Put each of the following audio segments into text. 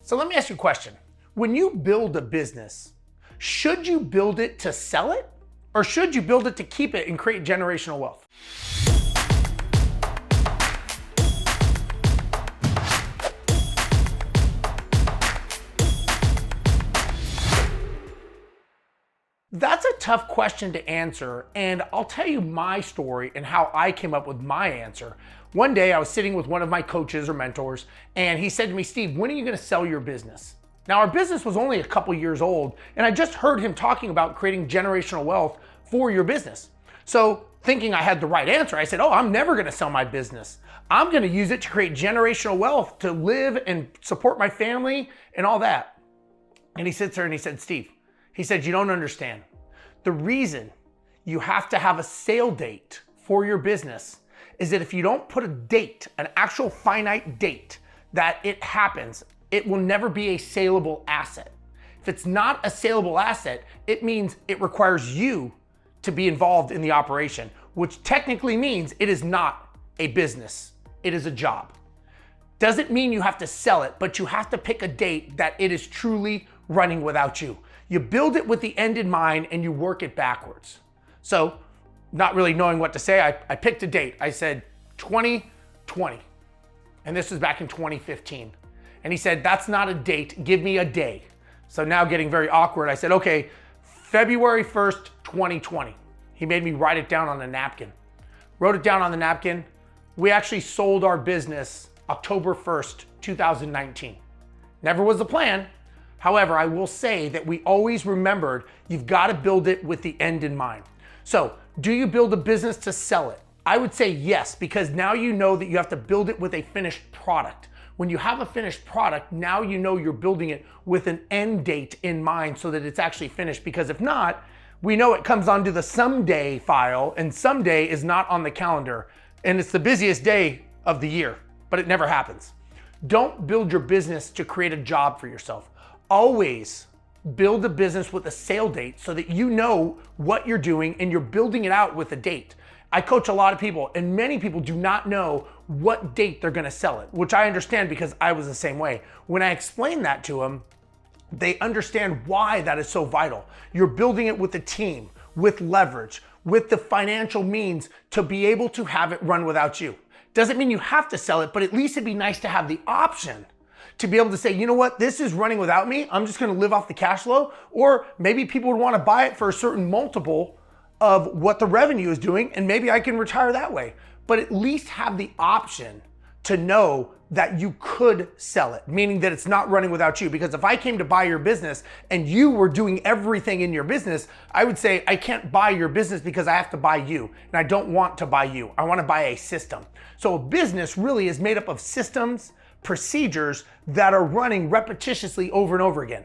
So let me ask you a question. When you build a business, should you build it to sell it? Or should you build it to keep it and create generational wealth? That's a tough question to answer, and I'll tell you my story and how I came up with my answer. One day I was sitting with one of my coaches or mentors, and he said to me, "Steve, when are you gonna sell your business?" Now, our business was only a couple years old, and I just heard him talking about creating generational wealth for your business. So thinking I had the right answer, I said, I'm never gonna sell my business. I'm gonna use it to create generational wealth to live and support my family and all that. And he sits there and he said, "Steve," he said, "you don't understand. The reason you have to have a sale date for your business is that if you don't put a date, an actual finite date that it happens, it will never be a saleable asset. If it's not a saleable asset, it means it requires you to be involved in the operation, which technically means it is not a business, it is a job. Doesn't mean you have to sell it, but you have to pick a date that it is truly running without you. You build it with the end in mind and you work it backwards." So, not really knowing what to say, I picked a date. I said 2020, and this was back in 2015. And he said, "That's not a date, give me a day." So now getting very awkward, I said, "Okay, February 1st, 2020. He made me write it down on a napkin. Wrote it down on the napkin. We actually sold our business October 1st, 2019. Never was the plan. However, I will say that we always remembered you've got to build it with the end in mind. So, do you build a business to sell it? I would say yes, because now you know that you have to build it with a finished product. When you have a finished product, now you know you're building it with an end date in mind so that it's actually finished, because if not, we know it comes onto the someday file, and someday is not on the calendar, and it's the busiest day of the year, but it never happens. Don't build your business to create a job for yourself. Always build a business with a sale date so that you know what you're doing and you're building it out with a date. I coach a lot of people, and many people do not know what date they're gonna sell it, which I understand because I was the same way. When I explain that to them, they understand why that is so vital. You're building it with a team, with leverage, with the financial means to be able to have it run without you. Doesn't mean you have to sell it, but at least it'd be nice to have the option to be able to say, you know what, this is running without me, I'm just gonna live off the cash flow. Or maybe people would wanna buy it for a certain multiple of what the revenue is doing, and maybe I can retire that way. But at least have the option to know that you could sell it, meaning that it's not running without you. Because if I came to buy your business and you were doing everything in your business, I would say, I can't buy your business because I have to buy you. And I don't want to buy you. I want to buy a system. So a business really is made up of systems, procedures that are running repetitiously over and over again.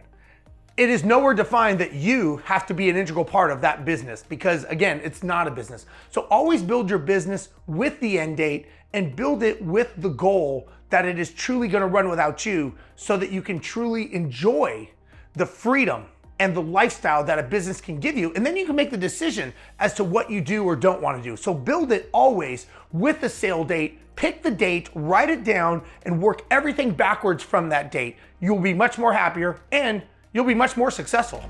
It is nowhere defined that you have to be an integral part of that business because, again, it's not a business. So always build your business with the end date and build it with the goal that it is truly going to run without you so that you can truly enjoy the freedom and the lifestyle that a business can give you. And then you can make the decision as to what you do or don't want to do. So build it always with the sale date, pick the date, write it down, and work everything backwards from that date. You'll be much more happier and you'll be much more successful.